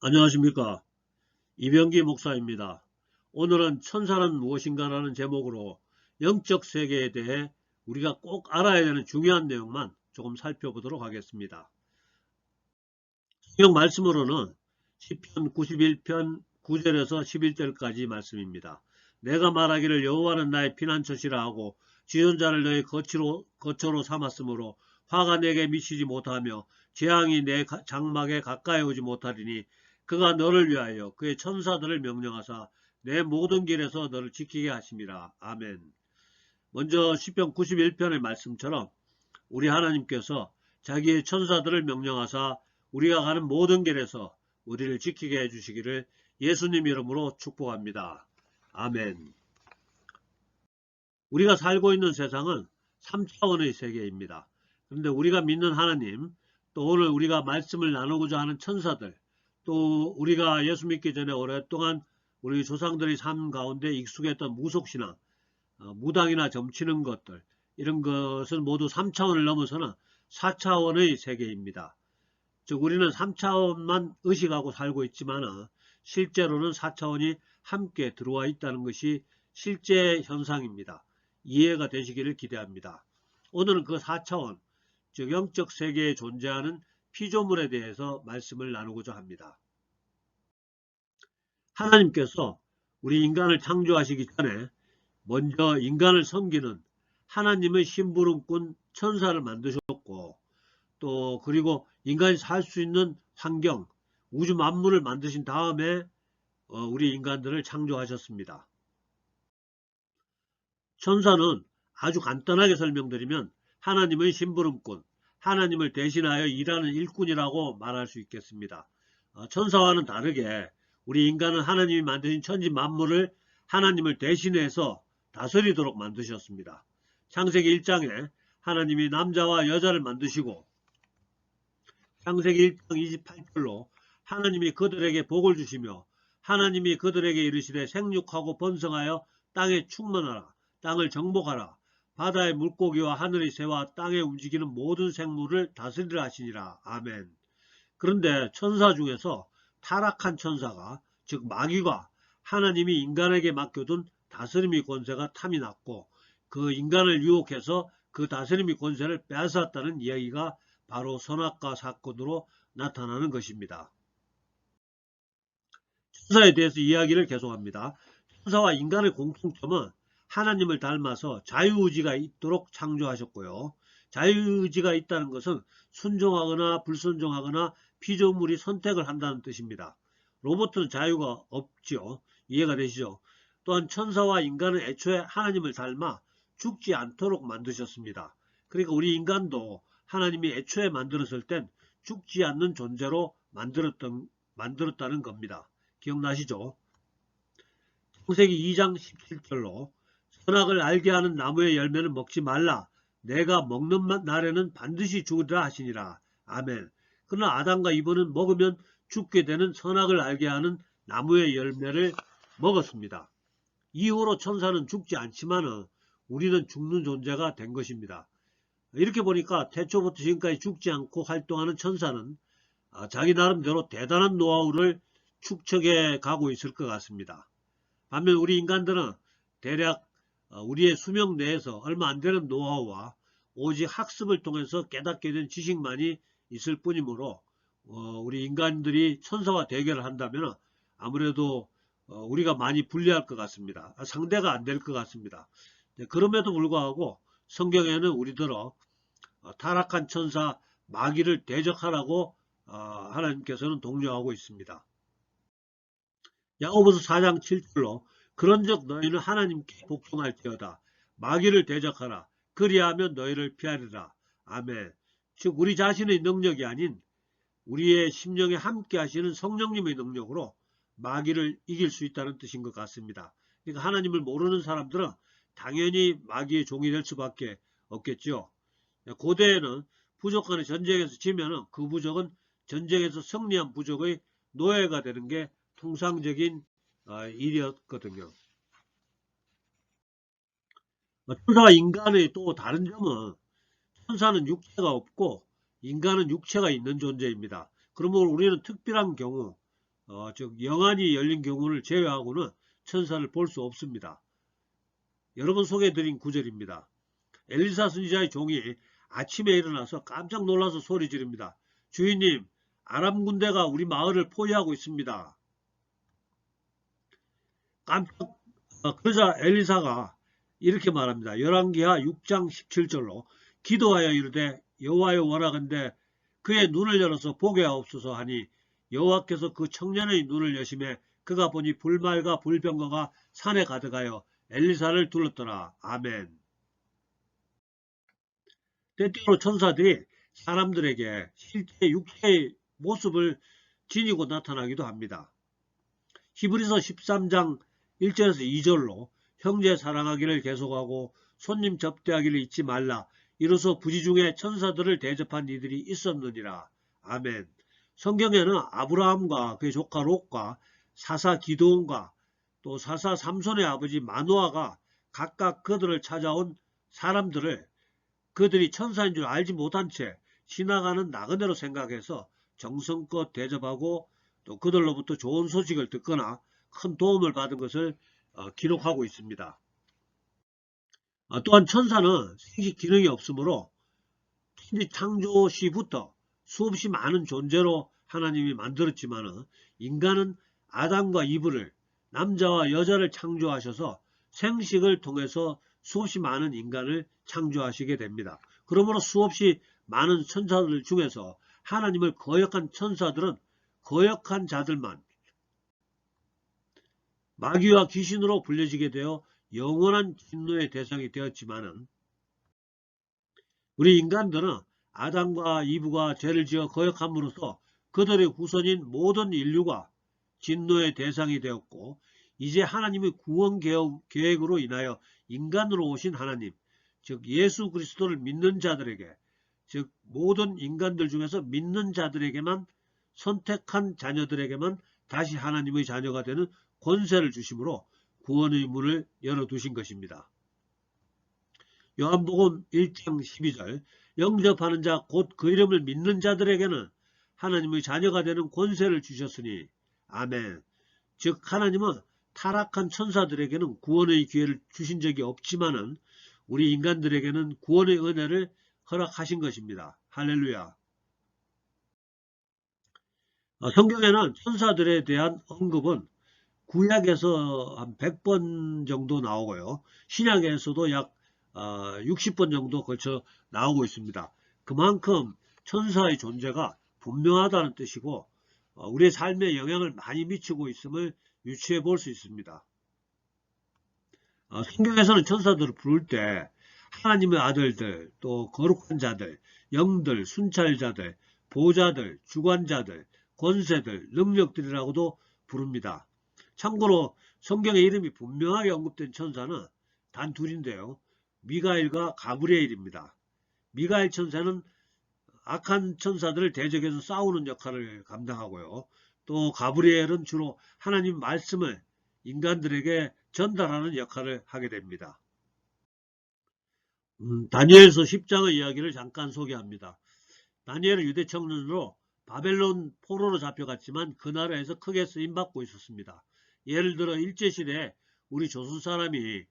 안녕하십니까. 이병기 목사입니다. 오늘은 천사는 무엇인가라는 제목으로 영적 세계에 대해 우리가 꼭 알아야 되는 중요한 내용만 조금 살펴보도록 하겠습니다. 성경 말씀으로는 시편 91편 9절에서 11절까지 말씀입니다. 내가 말하기를 여호와는 나의 피난처시라 하고 지존자를 너의 거처로 삼았으므로 화가 내게 미치지 못하며 재앙이 내 장막에 가까이 오지 못하리니 그가 너를 위하여 그의 천사들을 명령하사 내 모든 길에서 너를 지키게 하심이라. 아멘. 먼저 시편 91편의 말씀처럼 우리 하나님께서 자기의 천사들을 명령하사 우리가 가는 모든 길에서 우리를 지키게 해주시기를 예수님 이름으로 축복합니다. 아멘. 우리가 살고 있는 세상은 3차원의 세계입니다. 그런데 우리가 믿는 하나님, 또 오늘 우리가 말씀을 나누고자 하는 천사들, 또 우리가 예수 믿기 전에 오랫동안 우리 조상들의 삶 가운데 익숙했던 무속신앙, 무당이나 점치는 것들, 이런 것은 모두 3차원을 넘어서는 4차원의 세계입니다. 즉 우리는 3차원만 의식하고 살고 있지만 실제로는 4차원이 함께 들어와 있다는 것이 실제 현상입니다. 이해가 되시기를 기대합니다. 오늘은 그 4차원, 즉 영적 세계에 존재하는 피조물에 대해서 말씀을 나누고자 합니다. 하나님께서 우리 인간을 창조하시기 전에 먼저 인간을 섬기는 하나님의 심부름꾼 천사를 만드셨고, 또 그리고 인간이 살 수 있는 환경, 우주 만물을 만드신 다음에 우리 인간들을 창조하셨습니다. 천사는 아주 간단하게 설명드리면 하나님의 심부름꾼, 하나님을 대신하여 일하는 일꾼이라고 말할 수 있겠습니다. 천사와는 다르게 우리 인간은 하나님이 만드신 천지 만물을 하나님을 대신해서 다스리도록 만드셨습니다. 창세기 1장에 하나님이 남자와 여자를 만드시고 창세기 1장 28절로 하나님이 그들에게 복을 주시며 하나님이 그들에게 이르시되 생육하고 번성하여 땅에 충만하라. 땅을 정복하라. 바다의 물고기와 하늘의 새와 땅에 움직이는 모든 생물을 다스리라 하시니라. 아멘. 그런데 천사 중에서 타락한 천사가, 즉 마귀가 하나님이 인간에게 맡겨둔 다스림의 권세가 탐이 났고 그 인간을 유혹해서 그 다스림의 권세를 빼앗았다는 이야기가 바로 선악과 사건으로 나타나는 것입니다. 천사에 대해서 이야기를 계속합니다. 천사와 인간의 공통점은 하나님을 닮아서 자유의지가 있도록 창조하셨고요. 자유의지가 있다는 것은 순종하거나 불순종하거나 피조물이 선택을 한다는 뜻입니다. 로봇은 자유가 없죠. 이해가 되시죠? 또한 천사와 인간은 애초에 하나님을 닮아 죽지 않도록 만드셨습니다. 그러니까 우리 인간도 하나님이 애초에 만들었을 땐 죽지 않는 존재로 만들었다는 겁니다. 기억나시죠? 창세기 2장 17절로 선악을 알게 하는 나무의 열매는 먹지 말라. 내가 먹는 날에는 반드시 죽으리라 하시니라. 아멘. 그러나 아담과 이브는 먹으면 죽게 되는 선악을 알게 하는 나무의 열매를 먹었습니다. 이후로 천사는 죽지 않지만 우리는 죽는 존재가 된 것입니다. 이렇게 보니까 태초부터 지금까지 죽지 않고 활동하는 천사는 자기 나름대로 대단한 노하우를 축적해 가고 있을 것 같습니다. 반면 우리 인간들은 대략 우리의 수명 내에서 얼마 안 되는 노하우와 오직 학습을 통해서 깨닫게 된 지식만이 있을 뿐이므로 우리 인간들이 천사와 대결을 한다면 아무래도 우리가 많이 불리할 것 같습니다. 상대가 안 될 것 같습니다. 그럼에도 불구하고 성경에는 우리들어 타락한 천사 마귀를 대적하라고 하나님께서는 독려하고 있습니다. 야고보서 4장 7절로 그런즉 너희는 하나님께 복종할지어다. 마귀를 대적하라. 그리하면 너희를 피하리라. 아멘. 즉 우리 자신의 능력이 아닌 우리의 심령에 함께 하시는 성령님의 능력으로 마귀를 이길 수 있다는 뜻인 것 같습니다. 그러니까 하나님을 모르는 사람들은 당연히 마귀의 종이 될 수밖에 없겠죠. 고대에는 부족 간의 전쟁에서 지면 그 부족은 전쟁에서 승리한 부족의 노예가 되는 게 통상적인 일이었거든요. 천사와 인간의 또 다른 점은 천사는 육체가 없고 인간은 육체가 있는 존재입니다. 그러므로 우리는 특별한 경우 즉 영안이 열린 경우를 제외하고는 천사를 볼 수 없습니다. 여러 번 소개해드린 구절입니다. 엘리사 선지자의 종이 아침에 일어나서 깜짝 놀라서 소리 지릅니다. 주인님, 아람 군대가 우리 마을을 포위하고 있습니다. 그러자 엘리사가 이렇게 말합니다. 열왕기하 6장 17절로 기도하여 이르되 여호와여 원하건대 그의 눈을 열어서 보게 하옵소서 하니 여호와께서 그 청년의 눈을 여심해 그가 보니 불말과 불병거가 산에 가득하여 엘리사를 둘렀더라. 아멘. 때때로 천사들이 사람들에게 실제 육체의 모습을 지니고 나타나기도 합니다. 히브리서 13장 1절에서 2절로 형제 사랑하기를 계속하고 손님 접대하기를 잊지 말라. 이로써 부지 중에 천사들을 대접한 이들이 있었느니라. 아멘. 성경에는 아브라함과 그의 조카 롯과 사사 기드온과 또 사사 삼손의 아버지 마노아가 각각 그들을 찾아온 사람들을 그들이 천사인 줄 알지 못한 채 지나가는 나그네로 생각해서 정성껏 대접하고 또 그들로부터 좋은 소식을 듣거나 큰 도움을 받은 것을 기록하고 있습니다. 또한 천사는 생식 기능이 없으므로 천지 창조 시부터 수없이 많은 존재로 하나님이 만들었지만 인간은 아담과 이브를 남자와 여자를 창조하셔서 생식을 통해서 수없이 많은 인간을 창조하시게 됩니다. 그러므로 수없이 많은 천사들 중에서 하나님을 거역한 천사들은 거역한 자들만 마귀와 귀신으로 불려지게 되어 영원한 진노의 대상이 되었지만은 우리 인간들은 아담과 이브가 죄를 지어 거역함으로써 그들의 후손인 모든 인류가 진노의 대상이 되었고 이제 하나님의 구원 계획으로 인하여 인간으로 오신 하나님, 즉 예수 그리스도를 믿는 자들에게, 즉 모든 인간들 중에서 믿는 자들에게만 선택한 자녀들에게만 다시 하나님의 자녀가 되는 권세를 주심으로 구원의 문을 열어두신 것입니다. 요한복음 1장 12절 영접하는 자 곧 그 이름을 믿는 자들에게는 하나님의 자녀가 되는 권세를 주셨으니 아멘. 즉 하나님은 타락한 천사들에게는 구원의 기회를 주신 적이 없지만은 우리 인간들에게는 구원의 은혜를 허락하신 것입니다. 할렐루야. 성경에는 천사들에 대한 언급은 구약에서 한 100번 정도 나오고요. 신약에서도 약 60번 정도 걸쳐 나오고 있습니다. 그만큼 천사의 존재가 분명하다는 뜻이고 우리의 삶에 영향을 많이 미치고 있음을 유추해 볼 수 있습니다. 성경에서는 천사들을 부를 때 하나님의 아들들, 또 거룩한 자들, 영들, 순찰자들, 보좌들, 주관자들, 권세들, 능력들이라고도 부릅니다. 참고로 성경의 이름이 분명하게 언급된 천사는 단 둘인데요. 미가엘과 가브리엘입니다. 미가엘 천사는 악한 천사들을 대적해서 싸우는 역할을 감당하고요. 또 가브리엘은 주로 하나님 말씀을 인간들에게 전달하는 역할을 하게 됩니다. 다니엘서 10장의 이야기를 잠깐 소개합니다. 다니엘은 유대 청년으로 바벨론 포로로 잡혀갔지만 그 나라에서 크게 쓰임받고 있었습니다. 예를 들어 일제시대에 우리 조선 사람이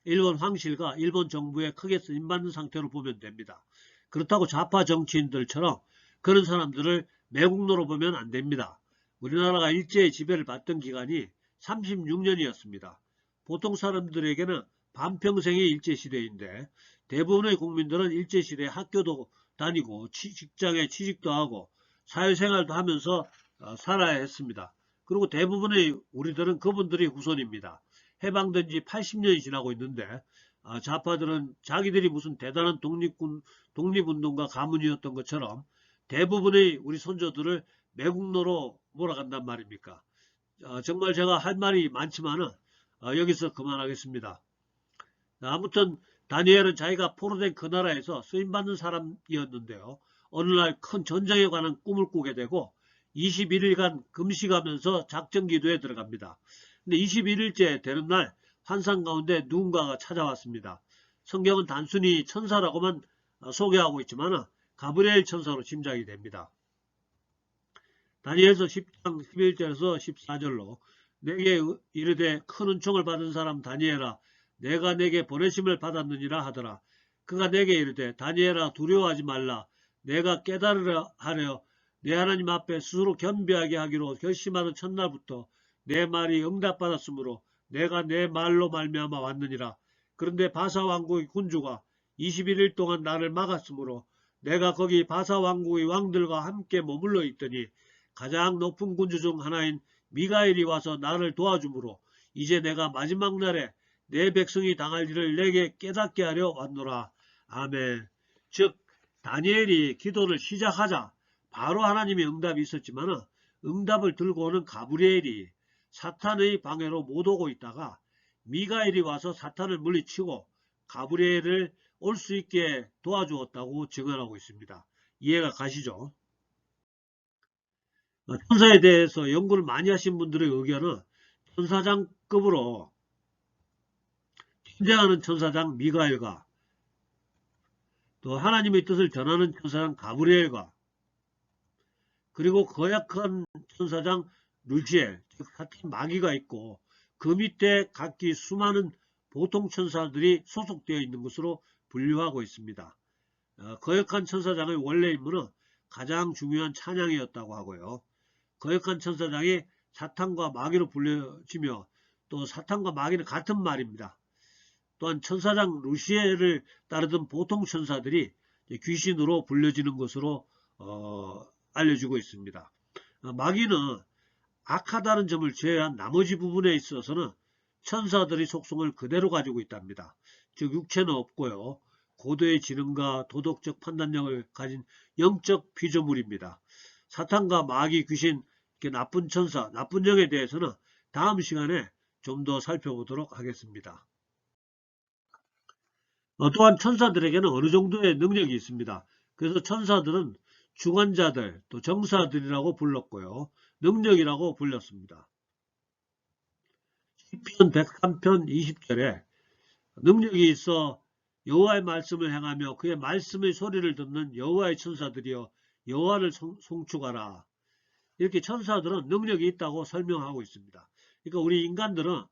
일본 황실과 일본 정부에 크게 쓰임받는 상태로 보면 됩니다. 그렇다고 좌파 정치인들처럼 그런 사람들을 매국노로 보면 안 됩니다. 우리나라가 일제의 지배를 받던 기간이 36년이었습니다. 보통 사람들에게는 반평생이 일제시대인데 대부분의 국민들은 일제시대에 학교도 다니고 직장에 취직도 하고 사회생활도 하면서 살아야 했습니다. 그리고 대부분의 우리들은 그분들이 후손입니다. 해방된 지 80년이 지나고 있는데 좌파들은 자기들이 무슨 대단한 독립운동가 가문이었던 것처럼 대부분의 우리 손조들을 매국노로 몰아간단 말입니까? 정말 제가 할 말이 많지만은 여기서 그만하겠습니다. 아무튼 다니엘은 자기가 포로된 그 나라에서 쓰임받는 사람이었는데요. 어느 날 큰 전쟁에 관한 꿈을 꾸게 되고 21일간 금식하면서 작전기도에 들어갑니다. 근데 21일째 되는 날 환상 가운데 누군가가 찾아왔습니다. 성경은 단순히 천사라고만 소개하고 있지만 가브리엘 천사로 짐작이 됩니다. 다니엘서 10장 11절에서 14절로 내게 이르되 큰 은총을 받은 사람 다니엘아 내가 내게 보내심을 받았느니라 하더라. 그가 내게 이르되 다니엘아 두려워하지 말라. 내가 깨달으려 하려 내 하나님 앞에 스스로 겸비하게 하기로 결심하던 첫날부터 내 말이 응답받았으므로 내가 내 말로 말미암아 왔느니라. 그런데 바사 왕국의 군주가 21일 동안 나를 막았으므로 내가 거기 바사 왕국의 왕들과 함께 머물러 있더니 가장 높은 군주 중 하나인 미가엘이 와서 나를 도와주므로 이제 내가 마지막 날에 내 백성이 당할 일을 내게 깨닫게 하려 왔노라. 아멘. 즉 다니엘이 기도를 시작하자 바로 하나님의 응답이 있었지만 응답을 들고 오는 가브리엘이 사탄의 방해로 못 오고 있다가 미가엘이 와서 사탄을 물리치고 가브리엘을 올 수 있게 도와주었다고 증언하고 있습니다. 이해가 가시죠? 천사에 대해서 연구를 많이 하신 분들의 의견은 천사장급으로 존재하는 천사장 미가엘과 또 하나님의 뜻을 전하는 천사장 가브리엘과 그리고 거약한 천사장 루시엘, 즉 사탄 마귀가 있고 그 밑에 각기 수많은 보통 천사들이 소속되어 있는 것으로 분류하고 있습니다. 거역한 천사장의 원래 임무는 가장 중요한 찬양이었다고 하고요. 거역한 천사장이 사탄과 마귀로 불려지며 또 사탄과 마귀는 같은 말입니다. 또한 천사장 루시엘을 따르던 보통 천사들이 귀신으로 불려지는 것으로 알려지고 있습니다. 마귀는 악하다는 점을 제외한 나머지 부분에 있어서는 천사들의 속성을 그대로 가지고 있답니다. 즉 육체는 없고요. 고도의 지능과 도덕적 판단력을 가진 영적 피조물입니다. 사탄과 마귀, 귀신, 나쁜 천사, 나쁜 영에 대해서는 다음 시간에 좀 더 살펴보도록 하겠습니다. 또한 천사들에게는 어느 정도의 능력이 있습니다. 그래서 천사들은 주관자들, 또 정사들이라고 불렀고요. 능력이라고 불렸습니다. 시편 103편 20절에 능력이 있어 여호와의 말씀을 행하며 그의 말씀의 소리를 듣는 여호와의 천사들이여 여호와를 송축하라. 이렇게 천사들은 능력이 있다고 설명하고 있습니다. 그러니까 우리 인간들은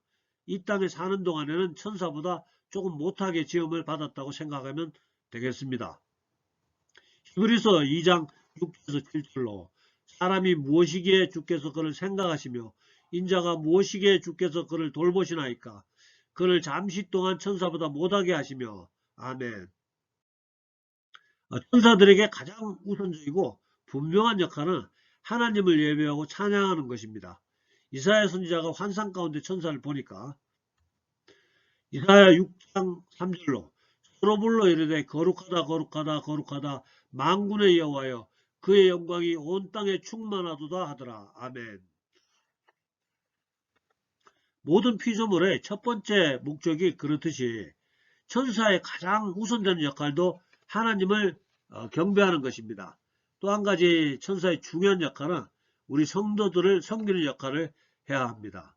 이 땅에 사는 동안에는 천사보다 조금 못하게 지음을 받았다고 생각하면 되겠습니다. 히브리서 2장 6절에서 7절로 사람이 무엇이기에 주께서 그를 생각하시며 인자가 무엇이기에 주께서 그를 돌보시나이까 그를 잠시 동안 천사보다 못하게 하시며 아멘. 천사들에게 가장 우선적이고 분명한 역할은 하나님을 예배하고 찬양하는 것입니다. 이사야 선지자가 환상 가운데 천사를 보니까 이사야 6장 3절로 서로 불러 이르되 거룩하다 거룩하다 거룩하다 만군의 여호와여 그의 영광이 온 땅에 충만하도다 하더라. 아멘. 모든 피조물의 첫 번째 목적이 그렇듯이 천사의 가장 우선되는 역할도 하나님을 경배하는 것입니다. 또 한 가지 천사의 중요한 역할은 우리 성도들을 섬기는 역할을 해야 합니다.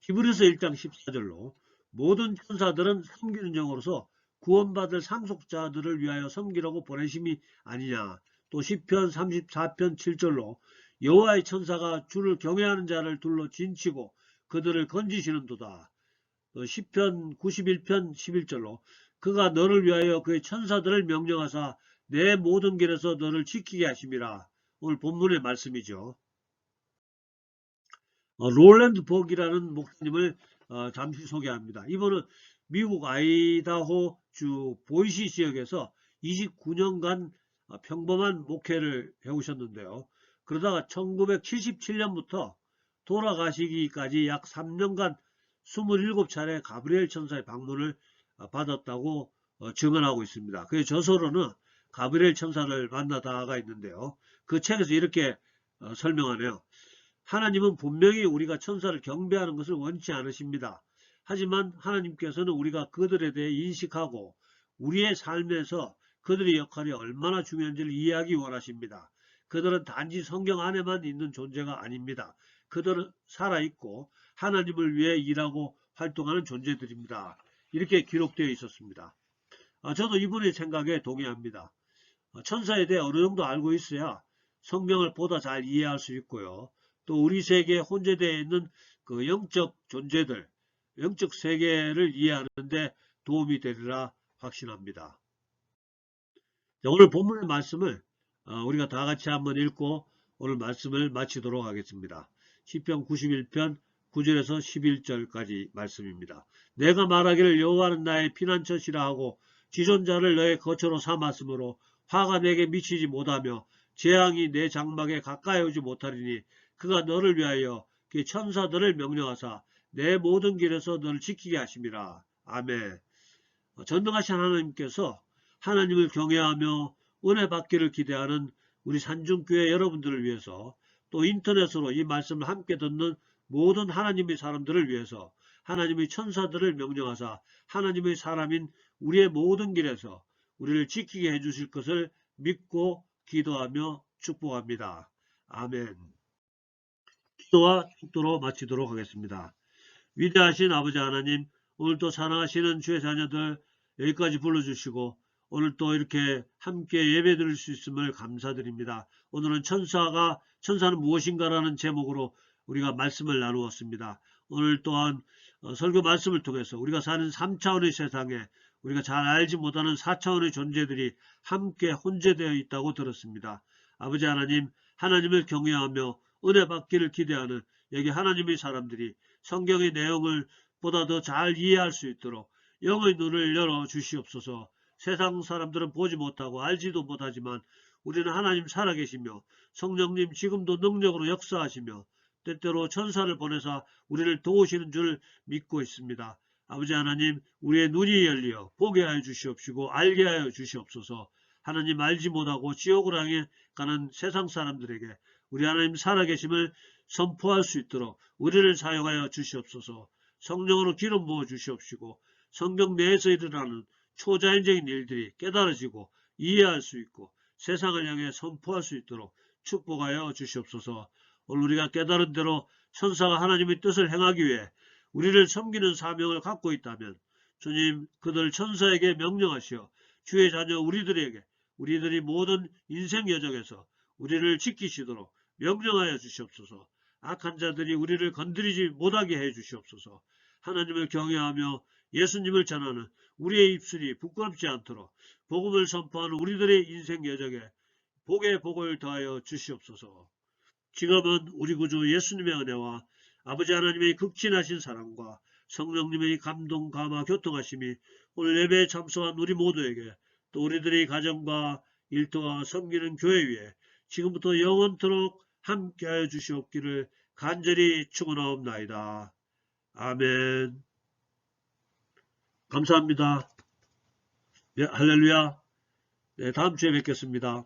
히브리서 1장 14절로 모든 천사들은 섬기는 영으로서 구원받을 상속자들을 위하여 섬기라고 보내심이 아니냐. 또 시편 34편 7절로 여호와의 천사가 주를 경외하는 자를 둘러 진치고 그들을 건지시는도다. 또 시편 91편 11절로 그가 너를 위하여 그의 천사들을 명령하사 내 모든 길에서 너를 지키게 하심이라. 오늘 본문의 말씀이죠. 롤랜드 버기라는 목사님을 잠시 소개합니다. 이분은 미국 아이다호 주 보이시 지역에서 29년간 평범한 목회를 해오셨는데요. 그러다가 1977년부터 돌아가시기까지 약 3년간 27차례 가브리엘 천사의 방문을 받았다고 증언하고 있습니다. 그 저서로는 가브리엘 천사를 만나다가 있는데요. 그 책에서 이렇게 설명하네요. 하나님은 분명히 우리가 천사를 경배하는 것을 원치 않으십니다. 하지만 하나님께서는 우리가 그들에 대해 인식하고 우리의 삶에서 그들의 역할이 얼마나 중요한지를 이해하기 원하십니다. 그들은 단지 성경 안에만 있는 존재가 아닙니다. 그들은 살아있고 하나님을 위해 일하고 활동하는 존재들입니다. 이렇게 기록되어 있었습니다. 저도 이분의 생각에 동의합니다. 천사에 대해 어느 정도 알고 있어야 성경을 보다 잘 이해할 수 있고요. 또 우리 세계에 혼재되어 있는 그 영적 존재들, 영적 세계를 이해하는데 도움이 되리라 확신합니다. 자, 오늘 본문의 말씀을 우리가 다 같이 한번 읽고 오늘 말씀을 마치도록 하겠습니다. 시편 91편 9절에서 11절까지 말씀입니다. 내가 말하기를 여호와는 나의 피난처시라 하고 지존자를 너의 거처로 삼았으므로 화가 내게 미치지 못하며 재앙이 내 장막에 가까이 오지 못하리니 그가 너를 위하여 그 천사들을 명령하사 내 모든 길에서 너를 지키게 하심이라. 아멘. 전능하신 하나님께서 하나님을 경외하며 은혜 받기를 기대하는 우리 산중교회 여러분들을 위해서 또 인터넷으로 이 말씀을 함께 듣는 모든 하나님의 사람들을 위해서 하나님의 천사들을 명령하사 하나님의 사람인 우리의 모든 길에서 우리를 지키게 해주실 것을 믿고 기도하며 축복합니다. 아멘. 기도와 축도로 마치도록 하겠습니다. 위대하신 아버지 하나님, 오늘도 사랑하시는 주의 자녀들 여기까지 불러주시고 오늘 또 이렇게 함께 예배 드릴 수 있음을 감사드립니다. 오늘은 천사는 무엇인가라는 제목으로 우리가 말씀을 나누었습니다. 오늘 또한 설교 말씀을 통해서 우리가 사는 3차원의 세상에 우리가 잘 알지 못하는 4차원의 존재들이 함께 혼재되어 있다고 들었습니다. 아버지 하나님, 하나님을 경외하며 은혜 받기를 기대하는 여기 하나님의 사람들이 성경의 내용을 보다 더 잘 이해할 수 있도록 영의 눈을 열어 주시옵소서. 세상 사람들은 보지 못하고 알지도 못하지만 우리는 하나님 살아계시며 성령님 지금도 능력으로 역사하시며 때때로 천사를 보내사 우리를 도우시는 줄 믿고 있습니다. 아버지 하나님, 우리의 눈이 열리어 보게 하여 주시옵시고 알게 하여 주시옵소서. 하나님 알지 못하고 지옥을 향해 가는 세상 사람들에게 우리 하나님 살아계심을 선포할 수 있도록 우리를 사용하여 주시옵소서. 성령으로 기름 부어 주시옵시고 성경 내에서 일어나는 초자연적인 일들이 깨달아지고 이해할 수 있고 세상을 향해 선포할 수 있도록 축복하여 주시옵소서. 오늘 우리가 깨달은 대로 천사가 하나님의 뜻을 행하기 위해 우리를 섬기는 사명을 갖고 있다면 주님 그들 천사에게 명령하시어 주의 자녀 우리들이 모든 인생 여정에서 우리를 지키시도록 명령하여 주시옵소서. 악한 자들이 우리를 건드리지 못하게 해 주시옵소서. 하나님을 경외하며 예수님을 전하는 우리의 입술이 부끄럽지 않도록 복음을 선포하는 우리들의 인생 여정에 복의 복을 더하여 주시옵소서. 지금은 우리 구주 예수님의 은혜와 아버지 하나님의 극진하신 사랑과 성령님의 감동, 감화, 교통하심이 오늘 예배에 참석한 우리 모두에게 또 우리들의 가정과 일터와 섬기는 교회 위에 지금부터 영원토록 함께하여 주시옵기를 간절히 축원하옵나이다. 아멘. 감사합니다. 네, 할렐루야. 네, 다음 주에 뵙겠습니다.